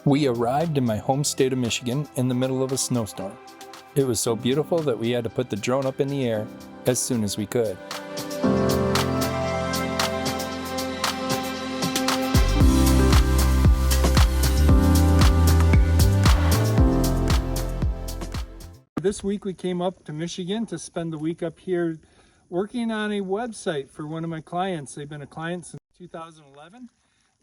We arrived in my home state of Michigan in the middle of a snowstorm. It was so beautiful that we had to put the drone up in the air as soon as we could. This week we came up to Michigan to spend the week up here working on a website for one of my clients. They've been a client since 2011.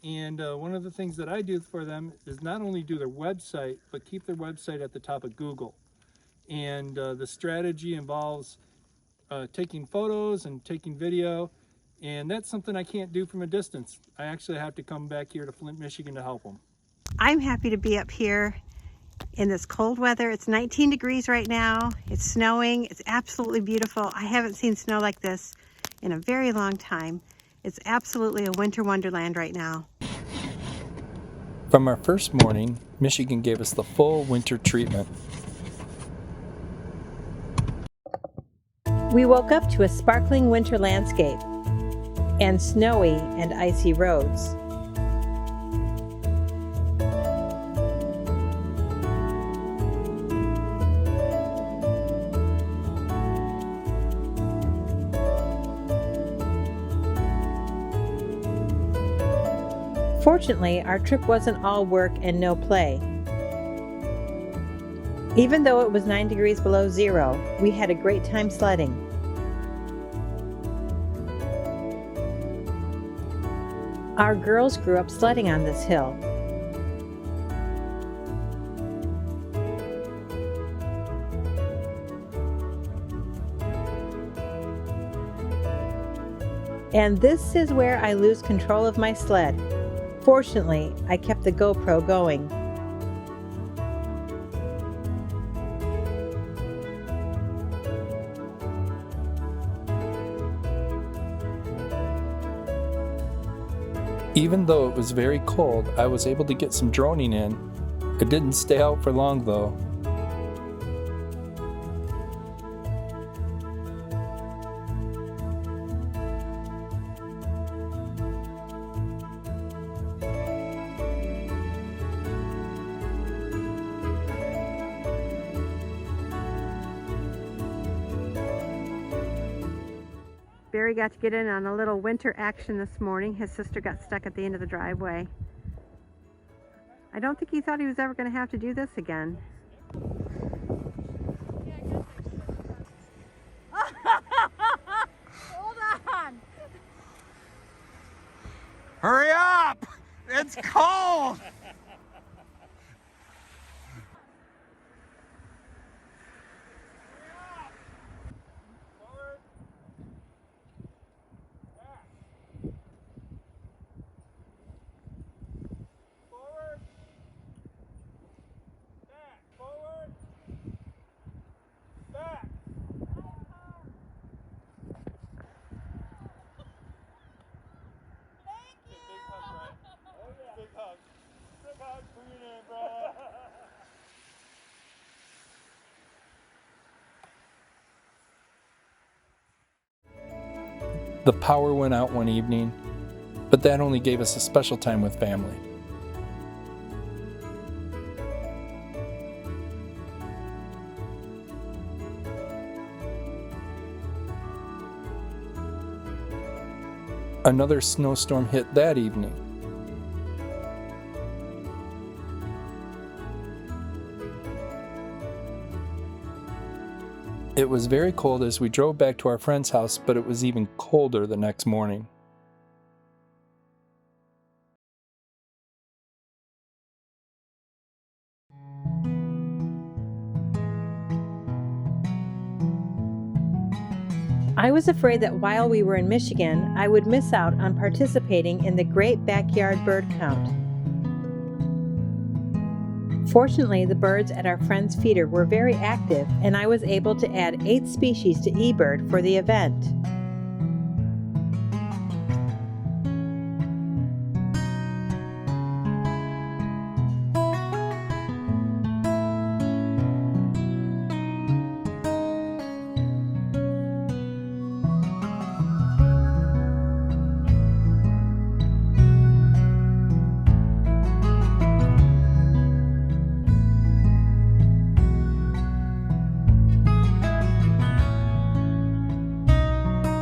And one of the things that I do for them is not only do their website, but keep their website at the top of Google. And the strategy involves taking photos and taking video. And that's something I can't do from a distance. I actually have to come back here to Flint, Michigan to help them. I'm happy to be up here in this cold weather. It's 19 degrees right now. It's snowing. It's absolutely beautiful. I haven't seen snow like this in a very long time. It's absolutely a winter wonderland right now. From our first morning, Michigan gave us the full winter treatment. We woke up to a sparkling winter landscape and snowy and icy roads. Fortunately, our trip wasn't all work and no play. Even though it was 9 degrees below zero, we had a great time sledding. Our girls grew up sledding on this hill. And this is where I lose control of my sled. Fortunately, I kept the GoPro going. Even though it was very cold, I was able to get some droning in. It didn't stay out for long though. Barry got to get in on a little winter action this morning. His sister got stuck at the end of the driveway. I don't think he thought he was ever going to have to do this again. Hold on! Hurry up! It's cold! The power went out one evening, but that only gave us a special time with family. Another snowstorm hit that evening. It was very cold as we drove back to our friend's house, but it was even colder the next morning. I was afraid that while we were in Michigan, I would miss out on participating in the Great Backyard Bird Count. Fortunately, the birds at our friend's feeder were very active, and I was able to add 8 species to eBird for the event.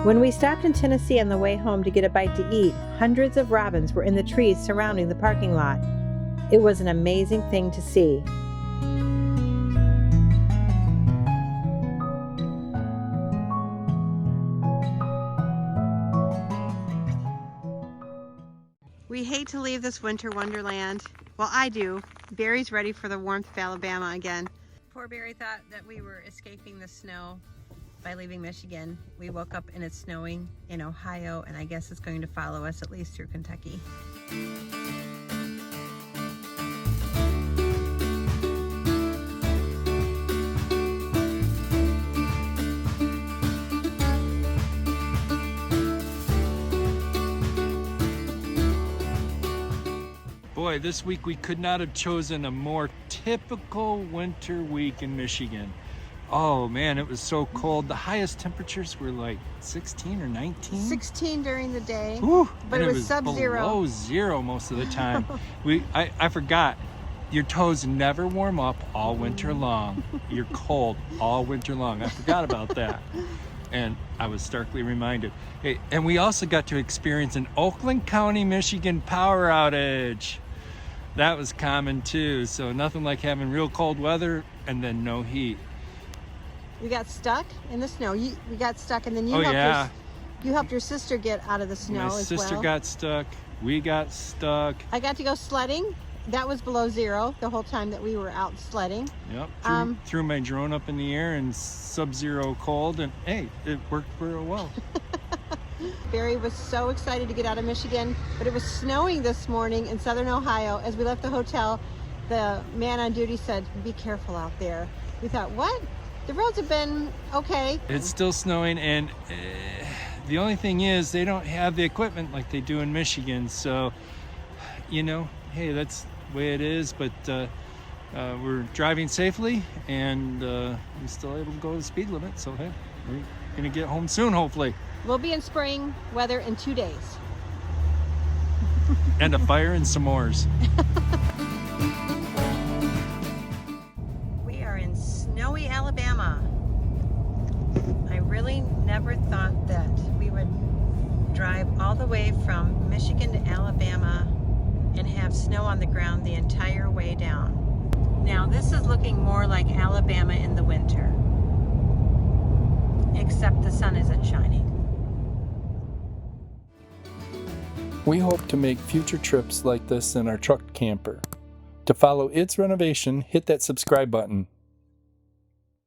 When we stopped in Tennessee on the way home to get a bite to eat, hundreds of robins were in the trees surrounding the parking lot. It was an amazing thing to see. We hate to leave this winter wonderland. Well, I do. Barry's ready for the warmth of Alabama again. Poor Barry thought that we were escaping the snow by leaving Michigan. We woke up and it's snowing in Ohio, and I guess it's going to follow us at least through Kentucky. Boy, this week we could not have chosen a more typical winter week in Michigan. Oh man, it was so cold. The highest temperatures were like 16 or 19. 16 during the day, Whew. but And it was sub-zero. Below zero most of the time. I forgot. Your toes never warm up all winter long. You're cold all winter long. I forgot about that. And I was starkly reminded. Hey, and we also got to experience an Oakland County, Michigan power outage. That was common too. So nothing like having real cold weather and then no heat. We got stuck in the snow. We got stuck, and then you helped your sister get out of the snow as well. My sister got stuck. We got stuck. I got to go sledding. That was below zero the whole time that we were out sledding. Yep. Threw my drone up in the air in sub-zero cold, and hey, it worked very well. Barry was so excited to get out of Michigan, but it was snowing this morning in southern Ohio. As we left the hotel, the man on duty said, "Be careful out there." We thought, what? The roads have been okay. It's still snowing, and the only thing is they don't have the equipment like they do in Michigan. So, you know, hey, that's the way it is. But we're driving safely, and we're still able to go the speed limit. So, hey, we're gonna get home soon, hopefully. We'll be in spring weather in 2 days. And a fire and s'mores. Snowy Alabama. I really never thought that we would drive all the way from Michigan to Alabama and have snow on the ground the entire way down. Now this is looking more like Alabama in the winter, except the sun isn't shining. We hope to make future trips like this in our truck camper. To follow its renovation, hit that subscribe button.